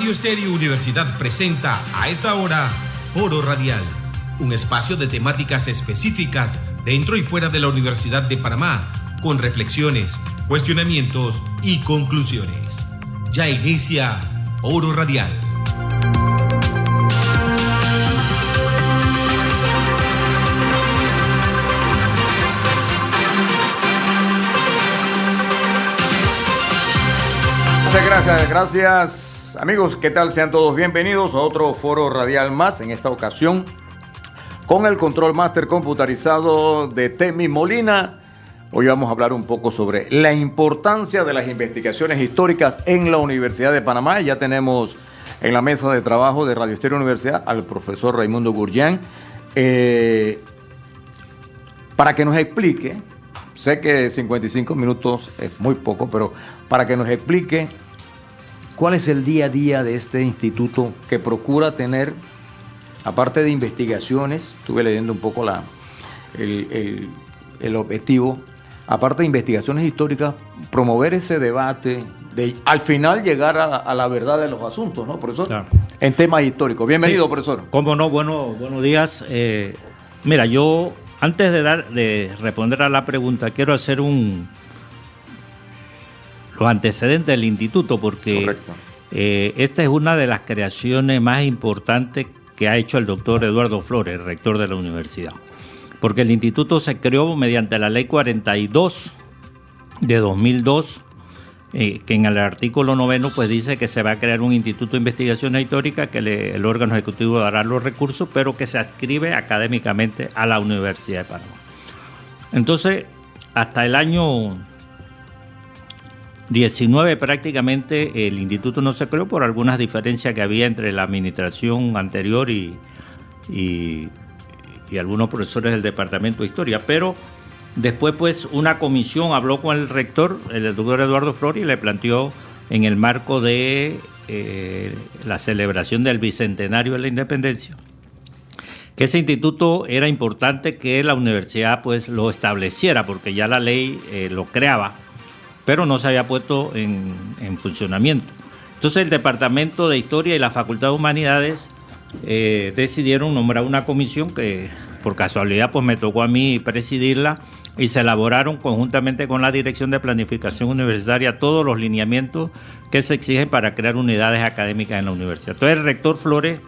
Radio Estéreo Universidad presenta a esta hora Foro Radial, un espacio de temáticas específicas dentro y fuera de la Universidad de Panamá, con reflexiones, cuestionamientos y conclusiones. Ya inicia Foro Radial. Muchas gracias amigos, ¿qué tal? Sean todos bienvenidos a otro Foro Radial más, en esta ocasión con el control máster computarizado de Temi Molina. Hoy vamos a hablar un poco sobre la importancia de las investigaciones históricas en la Universidad de Panamá. Ya tenemos en la mesa de trabajo de Radio Estéreo Universidad al profesor Raimundo Gurján para que nos explique. Sé que 55 minutos es muy poco, pero para que nos explique cuál es el día a día de este instituto que procura tener, aparte de investigaciones, estuve leyendo un poco el objetivo, aparte de investigaciones históricas, promover ese debate, de al final llegar a la verdad de los asuntos, ¿no, profesor? Claro. En temas históricos. Bienvenido, sí, profesor. Cómo no, buenos días. Mira, yo antes de responder a la pregunta, quiero hacer los antecedentes del instituto, porque esta es una de las creaciones más importantes que ha hecho el doctor Eduardo Flores, el rector de la universidad. Porque el instituto se creó mediante la ley 42 de 2002, que en el artículo 9 pues dice que se va a crear un instituto de investigaciones históricas, que el órgano ejecutivo dará los recursos, pero que se adscribe académicamente a la Universidad de Panamá. Entonces, hasta el año 19 prácticamente el instituto no se creó por algunas diferencias que había entre la administración anterior y algunos profesores del departamento de historia, pero después pues una comisión habló con el rector, el doctor Eduardo Flores, y le planteó en el marco de la celebración del bicentenario de la independencia que ese instituto era importante que la universidad pues lo estableciera, porque ya la ley lo creaba, pero no se había puesto en funcionamiento. Entonces el Departamento de Historia y la Facultad de Humanidades decidieron nombrar una comisión que por casualidad pues me tocó a mí presidirla, y se elaboraron conjuntamente con la Dirección de Planificación Universitaria todos los lineamientos que se exigen para crear unidades académicas en la universidad. Entonces el rector Flores,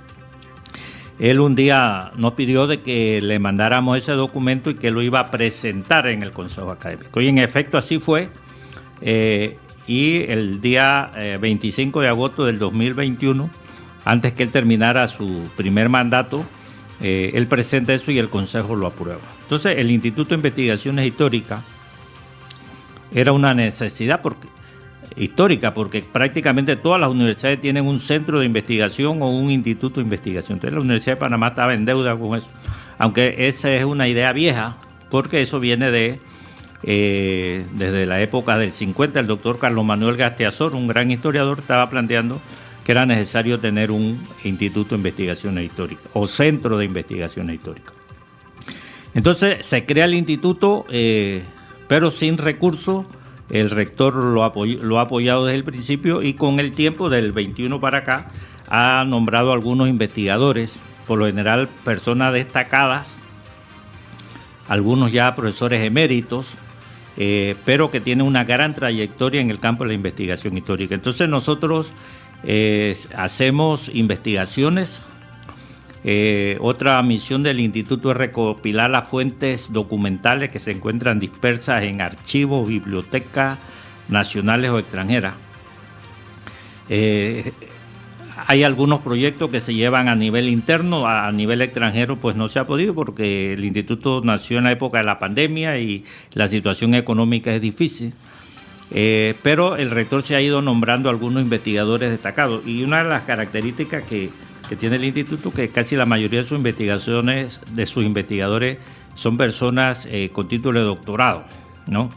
él un día nos pidió de que le mandáramos ese documento y que lo iba a presentar en el Consejo Académico. Y en efecto así fue. Y el día 25 de agosto del 2021, antes que él terminara su primer mandato, él presenta eso y el Consejo lo aprueba. Entonces, el Instituto de Investigaciones Históricas era una necesidad histórica, porque prácticamente todas las universidades tienen un centro de investigación o un instituto de investigación. Entonces, la Universidad de Panamá estaba en deuda con eso, aunque esa es una idea vieja, porque eso viene desde la época del 50. El doctor Carlos Manuel Gasteazor, un gran historiador, estaba planteando que era necesario tener un instituto de investigaciones históricas o centro de investigaciones históricas. Entonces se crea el instituto, pero sin recursos. El rector lo ha apoyado desde el principio, y con el tiempo del 21 para acá ha nombrado algunos investigadores, por lo general personas destacadas, algunos ya profesores eméritos, pero que tienen una gran trayectoria en el campo de la investigación histórica. Entonces nosotros hacemos investigaciones. Otra misión del instituto es recopilar las fuentes documentales que se encuentran dispersas en archivos, bibliotecas nacionales o extranjeras. Hay algunos proyectos que se llevan a nivel interno, a nivel extranjero pues no se ha podido, porque el instituto nació en la época de la pandemia y la situación económica es difícil. Pero el rector se ha ido nombrando algunos investigadores destacados, y una de las características que tiene el instituto, que casi la mayoría de sus investigadores son personas con título de doctorado, ¿no?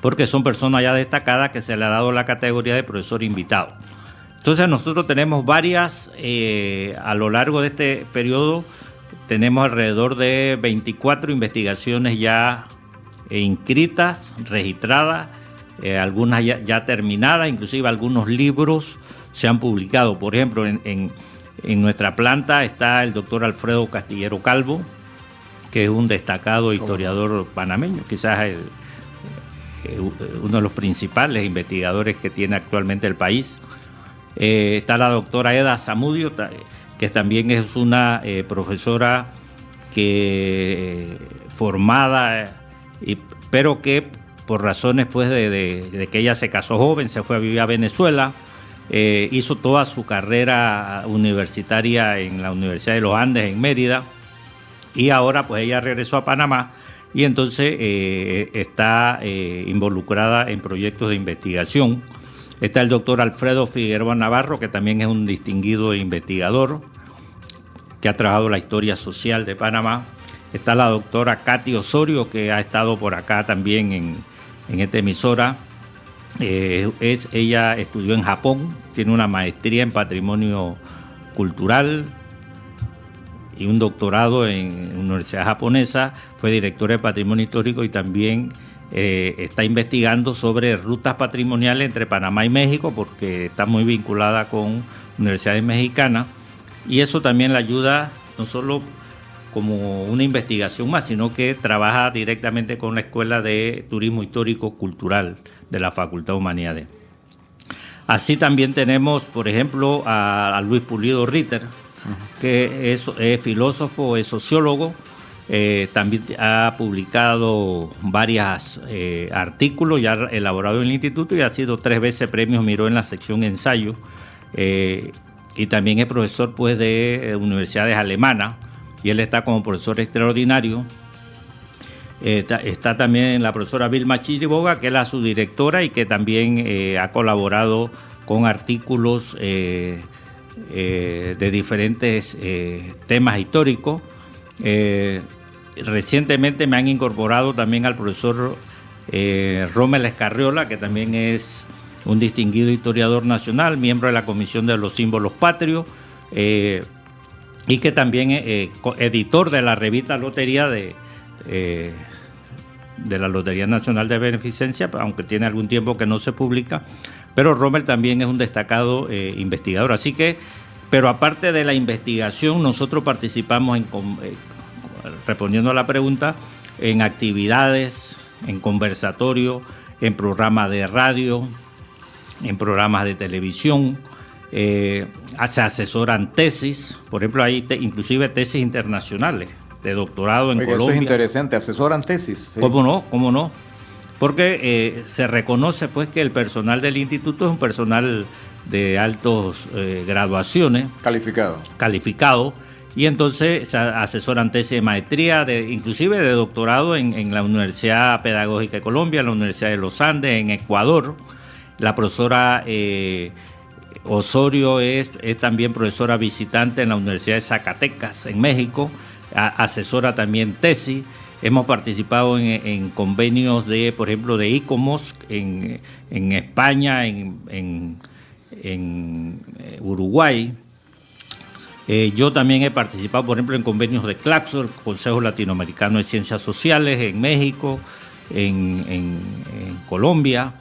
Porque son personas ya destacadas que se le ha dado la categoría de profesor invitado. Entonces nosotros tenemos varias, a lo largo de este periodo, tenemos alrededor de 24 investigaciones ya inscritas, registradas, algunas ya terminadas, inclusive algunos libros se han publicado. Por ejemplo, en nuestra planta está el doctor Alfredo Castillero Calvo, que es un destacado historiador panameño, quizás uno de los principales investigadores que tiene actualmente el país. Está la doctora Eda Zamudio, que también es una profesora formada, pero que por razones pues de que ella se casó joven, se fue a vivir a Venezuela, hizo toda su carrera universitaria en la Universidad de los Andes en Mérida, y ahora pues ella regresó a Panamá y entonces está involucrada en proyectos de investigación. Está el doctor Alfredo Figueroa Navarro, que también es un distinguido investigador, que ha trabajado la historia social de Panamá. Está la doctora Katy Osorio, que ha estado por acá también en esta emisora. Ella estudió en Japón, tiene una maestría en patrimonio cultural y un doctorado en universidad japonesa. Fue directora de patrimonio histórico y también está investigando sobre rutas patrimoniales entre Panamá y México, porque está muy vinculada con universidades mexicanas, y eso también le ayuda no solo como una investigación más, sino que trabaja directamente con la Escuela de Turismo Histórico Cultural de la Facultad de Humanidades. Así también tenemos, por ejemplo, a Luis Pulido Ritter, que es filósofo, es sociólogo. También ha publicado varios artículos ya elaborados en el instituto y ha sido 3 veces premio Miró en la sección ensayo, y también es profesor pues de universidades alemanas, y él está como profesor extraordinario. Está también la profesora Vilma Chiriboga, que es la subdirectora y que también ha colaborado con artículos de diferentes temas históricos. Recientemente me han incorporado también al profesor Rommel Escarriola, que también es un distinguido historiador nacional, miembro de la Comisión de los Símbolos Patrios, y que también es editor de la revista Lotería de la Lotería Nacional de Beneficencia, aunque tiene algún tiempo que no se publica. Pero Rommel también es un destacado investigador. Así que, pero aparte de la investigación, nosotros participamos respondiendo a la pregunta, en actividades, en conversatorios, en programas de radio, en programas de televisión. Se asesoran tesis, por ejemplo, hay inclusive tesis internacionales de doctorado en Colombia. Eso es interesante, asesoran tesis. ¿Sí? ¿Cómo no? Porque se reconoce pues que el personal del instituto es un personal de altas graduaciones. Calificado. Y entonces se asesoran tesis de maestría, inclusive de doctorado en la Universidad Pedagógica de Colombia, en la Universidad de los Andes, en Ecuador. La profesora Osorio es también profesora visitante en la Universidad de Zacatecas, en México. Asesora también tesis. Hemos participado en convenios por ejemplo, de ICOMOS en España, en Uruguay. Yo también he participado, por ejemplo, en convenios de CLACSO, el Consejo Latinoamericano de Ciencias Sociales, en México, en Colombia,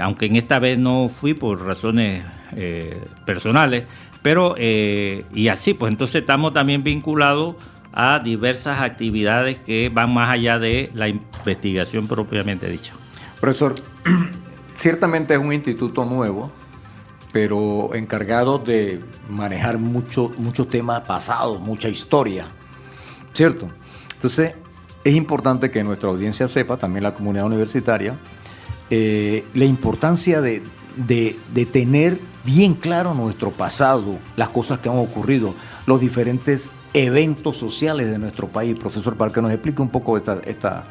aunque en esta vez no fui por razones personales, pero y así, pues entonces estamos también vinculados a diversas actividades que van más allá de la investigación propiamente dicha. Profesor, ciertamente es un instituto nuevo, pero encargado de manejar muchos temas pasados, mucha historia, ¿cierto? Entonces, es importante que nuestra audiencia sepa, también la comunidad universitaria, la importancia de tener bien claro nuestro pasado, las cosas que han ocurrido, los diferentes eventos sociales de nuestro país. Profesor, para que nos explique un poco esta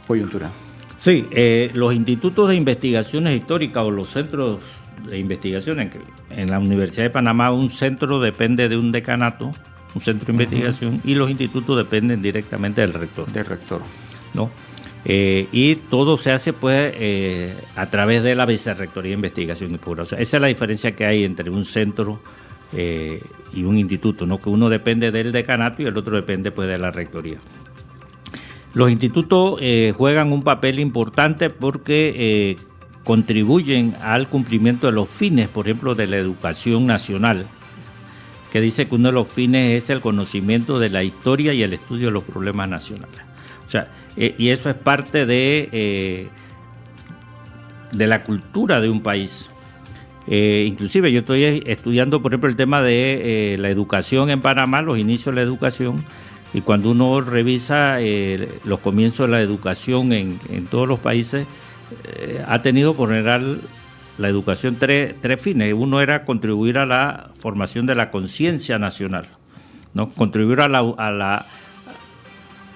coyuntura. Sí, los institutos de investigaciones históricas o los centros de investigación en la Universidad de Panamá, un centro depende de un decanato, un centro de investigación, y los institutos dependen directamente del rector. Del rector. ¿No? Y todo se hace pues a través de la Vicerrectoría de Investigación y Posgrado. O sea, esa es la diferencia que hay entre un centro y un instituto, ¿no? Que uno depende del decanato y el otro depende pues de la rectoría. Los institutos juegan un papel importante porque contribuyen al cumplimiento de los fines, por ejemplo, de la educación nacional, que dice que uno de los fines es el conocimiento de la historia y el estudio de los problemas nacionales. O sea, y eso es parte de la cultura de un país. Inclusive yo estoy estudiando, por ejemplo, el tema de la educación en Panamá, los inicios de la educación, y cuando uno revisa los comienzos de la educación en todos los países, ha tenido por general la educación tres fines. Uno era contribuir a la formación de la conciencia nacional, ¿no? Contribuir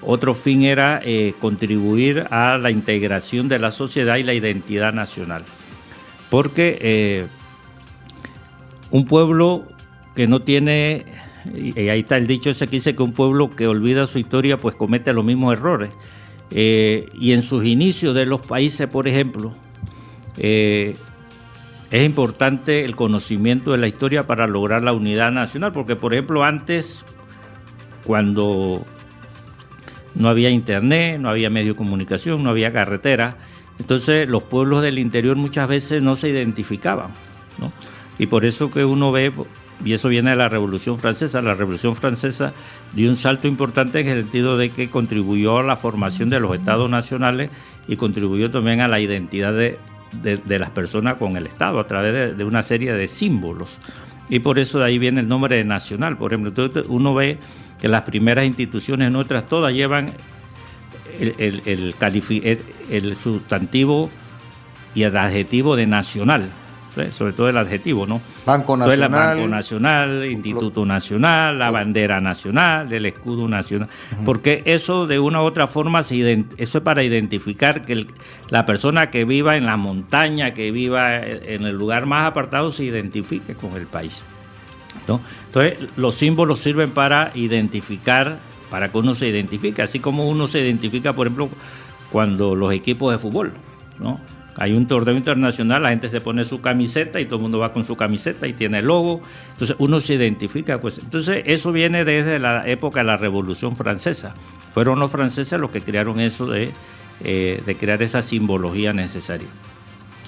otro fin era contribuir a la integración de la sociedad y la identidad nacional. Porque un pueblo que no tiene, y ahí está el dicho ese que dice que un pueblo que olvida su historia pues comete los mismos errores. Y en sus inicios de los países, por ejemplo, es importante el conocimiento de la historia para lograr la unidad nacional, porque por ejemplo antes, cuando no había internet, no había medio de comunicación, no había carretera, entonces los pueblos del interior muchas veces no se identificaban, ¿no? Y por eso que uno ve, y eso viene de la Revolución Francesa dio un salto importante en el sentido de que contribuyó a la formación de los estados nacionales y contribuyó también a la identidad de las personas con el Estado a través de una serie de símbolos. Y por eso de ahí viene el nombre de nacional. Por ejemplo, entonces uno ve que las primeras instituciones nuestras todas llevan el sustantivo y el adjetivo de nacional, sobre todo el adjetivo, ¿no? Banco Nacional. Entonces, Banco Nacional, Instituto Nacional, la bandera nacional, el escudo nacional, porque eso de una u otra forma, eso es para identificar que la persona que viva en la montaña, que viva en el lugar más apartado, se identifique con el país, ¿no? Entonces, los símbolos sirven para identificar, para que uno se identifique, así como uno se identifica, por ejemplo, cuando los equipos de fútbol, ¿no? Hay un torneo internacional, la gente se pone su camiseta y todo el mundo va con su camiseta y tiene el logo, entonces uno se identifica, pues. Entonces eso viene desde la época de la Revolución Francesa. Fueron los franceses los que crearon eso de crear esa simbología necesaria.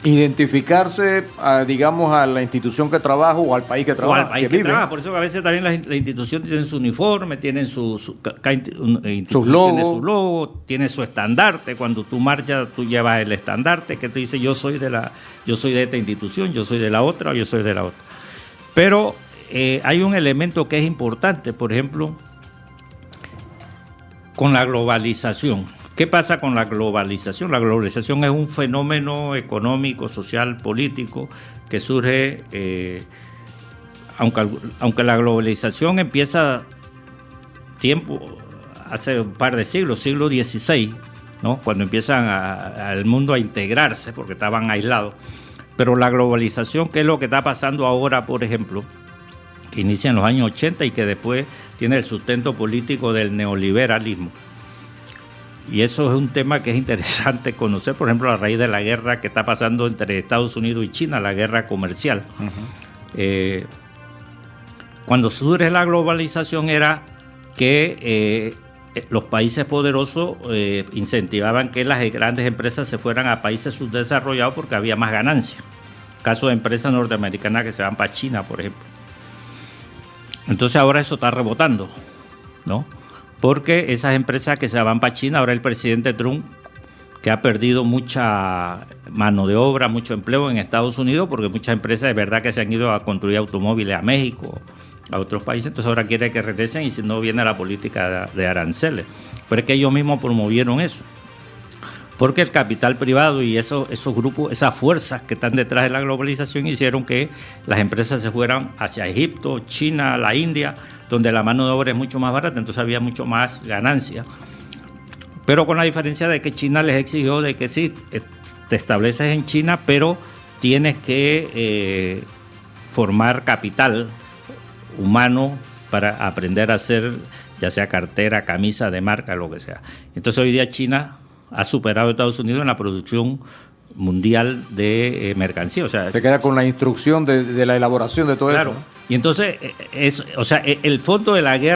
Identificarse, digamos, a la institución que trabaja o al país que trabaja. O al país que trabaja. Por eso que a veces también la institución tiene su uniforme, tienen cada institución tiene su logo, tiene su estandarte. Cuando tú marchas, tú llevas el estandarte que te dice yo soy de esta institución, yo soy de la otra o yo soy de la otra. Pero hay un elemento que es importante, por ejemplo, con la globalización. ¿Qué pasa con la globalización? La globalización es un fenómeno económico, social, político que surge, aunque la globalización empieza hace un par de siglo XVI, ¿no? Cuando empiezan al mundo a integrarse, porque estaban aislados. Pero la globalización, ¿qué es lo que está pasando ahora, por ejemplo? Que inicia en los años 80 y que después tiene el sustento político del neoliberalismo. Y eso es un tema que es interesante conocer, por ejemplo, a raíz de la guerra que está pasando entre Estados Unidos y China, la guerra comercial. Cuando surge la globalización era que los países poderosos incentivaban que las grandes empresas se fueran a países subdesarrollados porque había más ganancia. Caso de empresas norteamericanas que se van para China, por ejemplo. Entonces ahora eso está rebotando, ¿no? Porque esas empresas que se van para China, ahora el presidente Trump, que ha perdido mucha mano de obra, mucho empleo en Estados Unidos, porque muchas empresas de verdad que se han ido a construir automóviles a México, a otros países, entonces ahora quiere que regresen y si no viene la política de aranceles. Pero es que ellos mismos promovieron eso. Porque el capital privado y esos grupos, esas fuerzas que están detrás de la globalización hicieron que las empresas se fueran hacia Egipto, China, la India, donde la mano de obra es mucho más barata, entonces había mucho más ganancia. Pero con la diferencia de que China les exigió de que sí, te estableces en China, pero tienes que formar capital humano para aprender a hacer ya sea cartera, camisa de marca, lo que sea. Entonces hoy día China ha superado a Estados Unidos en la producción mundial de mercancía. O sea, se queda con la instrucción de la elaboración de todo eso. Claro. Y entonces, el fondo de la guerra